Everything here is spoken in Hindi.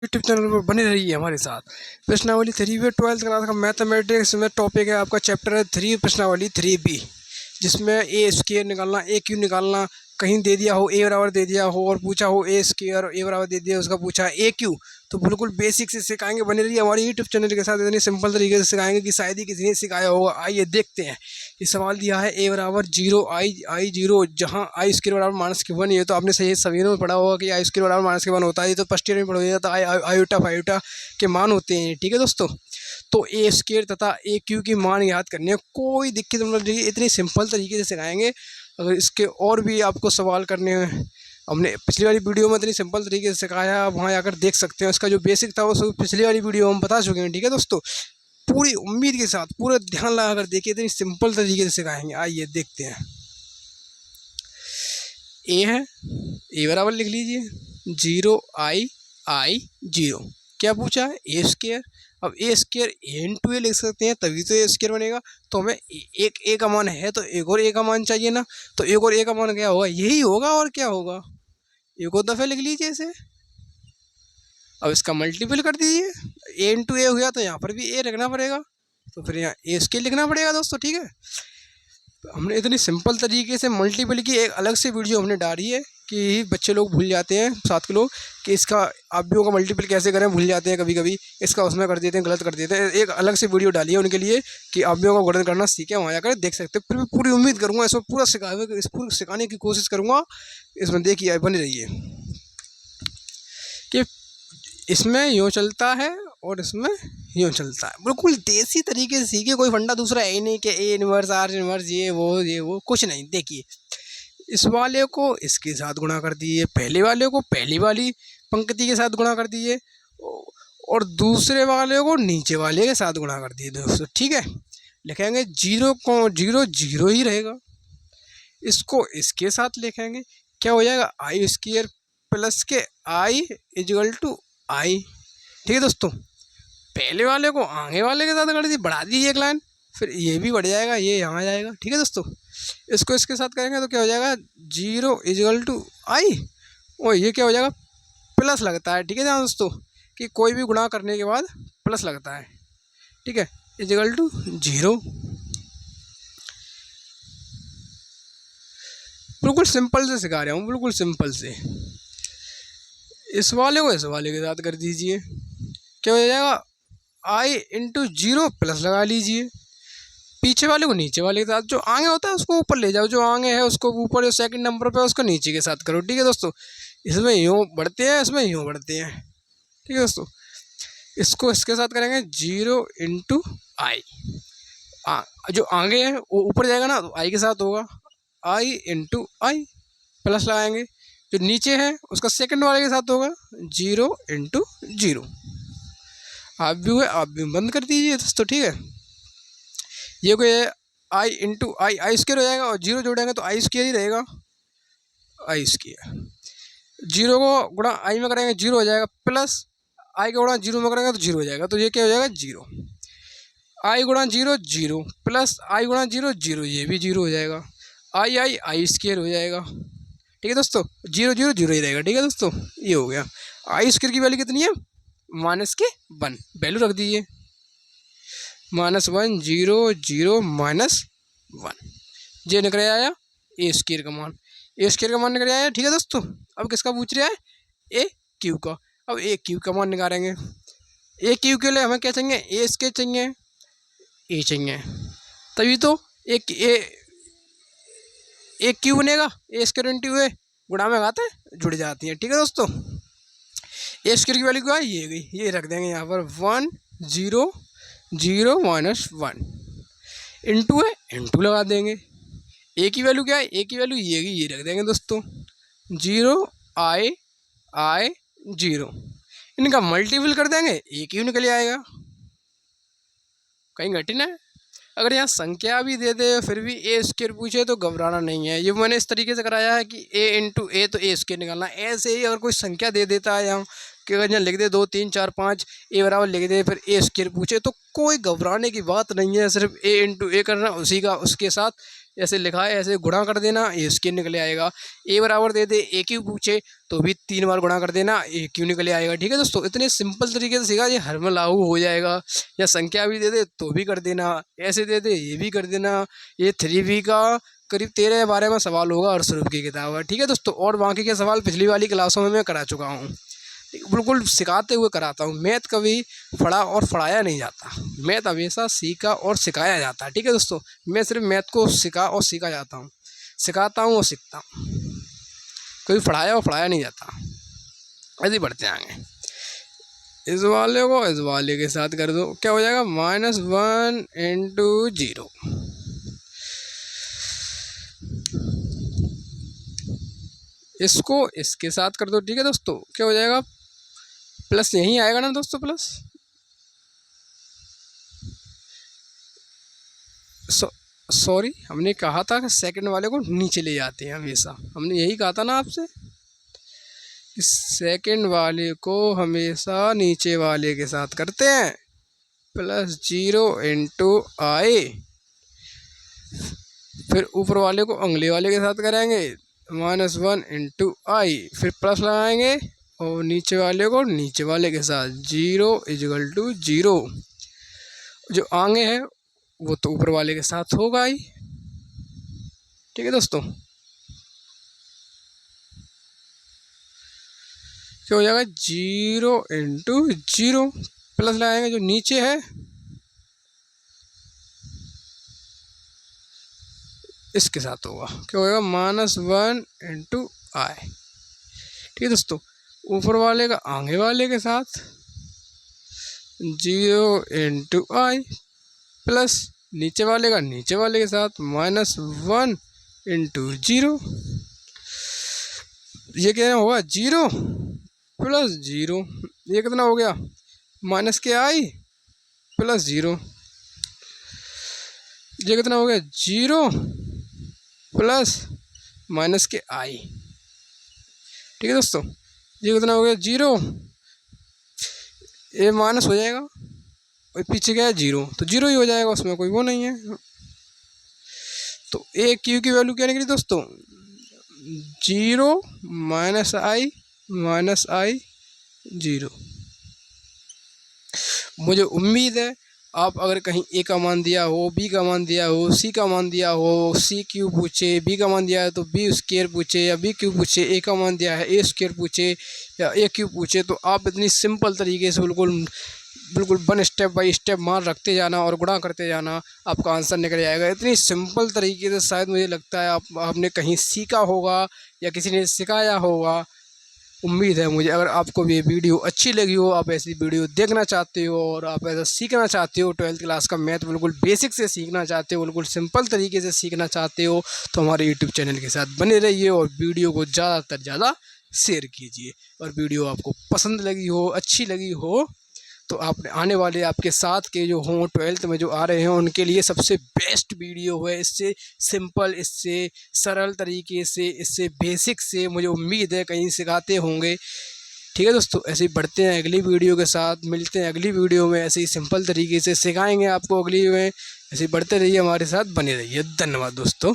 यूट्यूब चैनल पर बने रहिए हमारे साथ। प्रश्नावली 3 12th क्लास का मैथमेटिक्स में टॉपिक है आपका, चैप्टर है 3 प्रश्नावली 3B, जिसमें ए स्क्वायर निकालना, ए क्यू निकालना। कहीं दे दिया हो ए बराबर दे दिया हो और पूछा हो ए स्क्वायर और ए बराबर दे दिया, उसका पूछा ए क्यू, तो बिल्कुल बेसिक से सिखाएंगे। बने रहिए हमारे यूट्यूब चैनल के साथ, इतनी सिंपल तरीके से सिखाएंगे कि शायद ही किसी ने सिखाया होगा। आइए देखते हैं। ये सवाल दिया है ए बराबर 0 आई 0, जहाँ आई स्क्वायर बराबर -1। ये तो आपने सही सभी ने पढ़ा होगा कि आई स्क्वायर बराबर -1 होता है। ये तो फर्स्ट ईयर में पढ़ा जाता है। आयोटा फायोटा के मान होते हैं, ठीक है दोस्तों। तो ए स्क्वायर तथा ए क्यू की मान याद करनी है, कोई दिक्कत नहीं, इतनी सिंपल तरीके से सिखाएंगे। अगर इसके और भी आपको सवाल करने हैं, हमने पिछली वाली वीडियो में इतनी सिंपल तरीके से सिखाया, आप वहाँ जाकर देख सकते हैं। इसका जो बेसिक था वो सब पिछली वाली वीडियो हम बता चुके हैं, ठीक है दोस्तों। पूरी उम्मीद के साथ पूरा ध्यान लगाकर देखिए, इतनी सिंपल तरीके से सिखाएंगे। आइए देखते हैं। ए है, ए बराबर लिख लीजिए 0 आई 0। क्या पूछा है? ए स्क्वायर। अब ए स्क्वायर ए इंटू ए लिख सकते हैं, तभी तो ए स्क्वायर बनेगा। तो हमें एक ए का मान है तो एक और ए का मान चाहिए ना, तो एक और ए का मान क्या होगा? यही होगा, और क्या होगा? एक और दफ़े लिख लीजिए इसे। अब इसका मल्टीपल कर दीजिए, ए इंटू ए हो गया तो यहाँ पर भी ए रखना पड़ेगा, तो फिर यहाँ ए स्क्वायर लिखना पड़ेगा दोस्तों, ठीक है। तो हमने इतनी सिंपल तरीके से मल्टीपल की एक अलग से वीडियो हमने डाली है कि बच्चे लोग भूल जाते हैं, साथ के लोग, कि इसका आबियों का मल्टीपल कैसे करें, भूल जाते हैं कभी कभी, इसका उसमें कर देते हैं, गलत कर देते हैं। एक अलग से वीडियो डाली है उनके लिए कि आबियों का गुणन करना सीखें, वहाँ जाकर देख सकते हैं। फिर भी पूरी उम्मीद करूँगा इसमें पूरा सिखाने की कोशिश करूँगा। इसमें देखिए, बने रहिए कि इसमें यूँ चलता है और इसमें यूँ चलता है। बिल्कुल देसी तरीके से सीखे, कोई फंडा दूसरा है ही नहीं कि ए इनवर्स आर इनवर्स ये वो कुछ नहीं। देखिए, इस वाले को इसके साथ गुणा कर दिए, पहले वाले को पहली वाली पंक्ति के साथ गुणा कर दिए, और दूसरे वाले को नीचे वाले के साथ गुणा कर दिए दोस्तों, ठीक है। लिखेंगे 0 को 0 0 ही रहेगा, इसको इसके साथ लिखेंगे, क्या हो जाएगा? आई स्क्वायर प्लस के आई इजल टू आई, ठीक है दोस्तों। पहले वाले को आगे वाले के साथ कर दी, बढ़ा दीजिए एक लाइन, फिर ये भी बढ़ जाएगा, ये यहाँ जाएगा, ठीक है दोस्तों। इसको इसके साथ करेंगे तो क्या हो जाएगा? 0 इजल टू आई, और ये क्या हो जाएगा? प्लस लगता है, ठीक है ध्यान दोस्तों, कि कोई भी गुणा करने के बाद प्लस लगता है, ठीक है। Equal to 0। बिल्कुल सिंपल से सिखा रहा हूँ, बिल्कुल सिंपल से। इस वाले को इस वाले के साथ कर दीजिए, क्या हो जाएगा? आई इंटू 0 प्लस लगा लीजिए, पीछे वाले को नीचे वाले के साथ, जो आगे होता है उसको ऊपर ले जाओ, जो आगे है उसको ऊपर, जो सेकंड नंबर पे उसको नीचे के साथ करो, ठीक है दोस्तों। इसमें यूँ बढ़ते हैं, इसमें यूँ बढ़ते हैं, ठीक है दोस्तों। इसको इसके साथ करेंगे 0 इंटू आई, जो आगे है वो ऊपर जाएगा ना, तो आई के साथ होगा, आई इंटू आई, प्लस लगाएंगे। जो नीचे है उसका सेकंड वाले के साथ होगा 0 इंटू 0। आप भी है, आप भी बंद कर दीजिए दोस्तों, ठीक है। ये कोई आई इंटू आई स्क्वायर हो जाएगा, और 0 जोड़ेंगे तो आई स्क्वायर ही रहेगा, आई स्क्वायर। 0 को गुणा आई में करेंगे 0 हो जाएगा, प्लस आई का गुणा 0 में करेंगे तो 0 हो जाएगा, तो ये क्या हो जाएगा? 0। आई गुणा 0 0, प्लस आई गुणा 0 0, ये भी 0 हो जाएगा। आई स्क्वायर हो जाएगा, ठीक है दोस्तों। 0 0 0 ही रहेगा, ठीक है दोस्तों। ये हो गया। आई स्क्वायर की वैल्यू कितनी है? -1 वैल्यू रख दीजिए, -1 0 0 -1, ये निकल आया ए स्क्वायर का मान, ए स्क्वायर का मान निकल आया, ठीक है दोस्तों। अब किसका पूछ रहा है? ए क्यू का। अब ए क्यू का मान निकालेंगे। ए क्यू के लिए हमें क्या चाहिए? ए स्क्वायर चाहिए, ए चाहिए, तभी तो एक ए क्यू बनेगा। ए स्क्वायर इंटू ए, गुणा में घाते जुड़ जाती हैं, ठीक है दोस्तों। ए स्क्वायर की वैल्यू क्या है? ये गई, ये रख देंगे यहाँ पर 1 0 0 -1 इंटू है, इंटू लगा देंगे। ए की वैल्यू क्या है? ए की वैल्यू ये गई, ये रख देंगे दोस्तों 0 आई 0, इनका मल्टीपल कर देंगे, ए क्यू निकल आएगा। कहीं घटी ना? अगर यहाँ संख्या भी दे दे फिर भी ए स्क्वायर पूछे तो घबराना नहीं है। ये मैंने इस तरीके से कराया है कि ए इंटू ए तो ए स्क्वायर निकालना। ऐसे ही अगर कोई संख्या दे देता है यहाँ कि अगर यहाँ लिख दे 2 3 4 5 ए बराबर लिख दे, फिर ए स्क्वायर पूछे, तो कोई घबराने की बात नहीं है। सिर्फ ए इंटू ए करना, उसी का उसके साथ ऐसे लिखा है, ऐसे गुणा कर देना, ए स्क्वायर निकले आएगा। ए बराबर दे दे ए क्यू पूछे तो भी 3 बार गुणा कर देना, ए क्यू निकले आएगा। ठीक है दोस्तों, इतने सिंपल तरीके से सीखा, ये हर में लागू हो जाएगा। या संख्या भी दे दे तो भी कर देना, ऐसे दे दे ये भी कर देना। ये 3B का करीब 13 या 12 में सवाल होगा और स्वरूप की किताब है। ठीक है दोस्तों, और बाकी के सवाल पिछली वाली क्लासों में मैं करा चुका हूँ, बिल्कुल सिखाते हुए कराता हूँ। मैथ कभी पढ़ा और पढ़ाया नहीं जाता, मैथ हमेशा सीखा और सिखाया जाता है। ठीक है दोस्तों, मैं सिर्फ मैथ को सिखा और सीखा जाता हूँ, सिखाता हूँ और सीखता हूँ, कभी पढ़ाया और पढ़ाया नहीं जाता। ऐसे बढ़ते आएंगे। इस वाले के साथ कर दो, क्या हो जाएगा, -1 × 0। इसको इसके साथ कर दो। ठीक है दोस्तों, क्या हो जाएगा, प्लस यहीं आएगा ना दोस्तों, प्लस सॉरी हमने कहा था कि सेकंड वाले को नीचे ले जाते हैं हमेशा, हमने यही कहा था ना आपसे, इस सेकंड वाले को हमेशा नीचे वाले के साथ करते हैं। +0 × I, फिर ऊपर वाले को अगले वाले के साथ करेंगे, -1 × I, फिर प्लस लगाएंगे और नीचे वाले को नीचे वाले के साथ 0 = 0। जो आगे है वो तो ऊपर वाले के साथ होगा ही। ठीक है दोस्तों, क्या हो जाएगा, 0 × 0, प्लस लगाएंगे जो नीचे है इसके साथ होगा, क्या होगा, -1 × I। ठीक है दोस्तों, ऊपर वाले का आगे वाले के साथ 0 × I, प्लस नीचे वाले का नीचे वाले के साथ -1 × 0। ये क्या होगा, 0 + 0, ये कितना हो गया, -I + 0, ये कितना हो गया, 0 + -I। ठीक है दोस्तों, ये कितना हो गया, 0, ये माइनस हो जाएगा और पीछे क्या है 0, तो 0 ही हो जाएगा, उसमें कोई वो नहीं है। तो ए क्यू की वैल्यू क्या निकली दोस्तों, 0 -I 0। मुझे उम्मीद है आप अगर कहीं ए का मान दिया हो, बी का मान दिया हो, सी का मान दिया हो, सी क्यू पूछे, बी का मान दिया है तो बी स्क्वायर पूछे, या बी क्यू पूछे, ए का मान दिया है ए स्क्वायर पूछे या ए क्यू पूछे, तो आप इतनी सिंपल तरीके से बिल्कुल 1 स्टेप बाय स्टेप मान रखते जाना और गुणा करते जाना, आपका आंसर निकल जाएगा। इतनी सिंपल तरीके से शायद मुझे लगता है आपने कहीं सीखा होगा या किसी ने सिखाया होगा। उम्मीद है मुझे, अगर आपको ये वीडियो अच्छी लगी हो, आप ऐसी वीडियो देखना चाहते हो और आप ऐसा सीखना चाहते हो, 12th क्लास का मैथ बिल्कुल बेसिक से सीखना चाहते हो, बिल्कुल सिंपल तरीके से सीखना चाहते हो, तो हमारे यूट्यूब चैनल के साथ बने रहिए और वीडियो को ज़्यादा शेयर कीजिए। और वीडियो आपको पसंद लगी हो, अच्छी लगी हो, तो आप आने वाले आपके साथ के जो हों 12th में जो आ रहे हैं उनके लिए सबसे बेस्ट वीडियो है। इससे सिंपल, इससे सरल तरीके से, इससे बेसिक से मुझे उम्मीद है कहीं सिखाते होंगे। ठीक है दोस्तों, ऐसे ही बढ़ते हैं अगली वीडियो के साथ, मिलते हैं अगली वीडियो में, ऐसे ही सिंपल तरीके से सिखाएंगे आपको अगली में। ऐसे ही बढ़ते रहिए, हमारे साथ बने रहिए। धन्यवाद दोस्तों।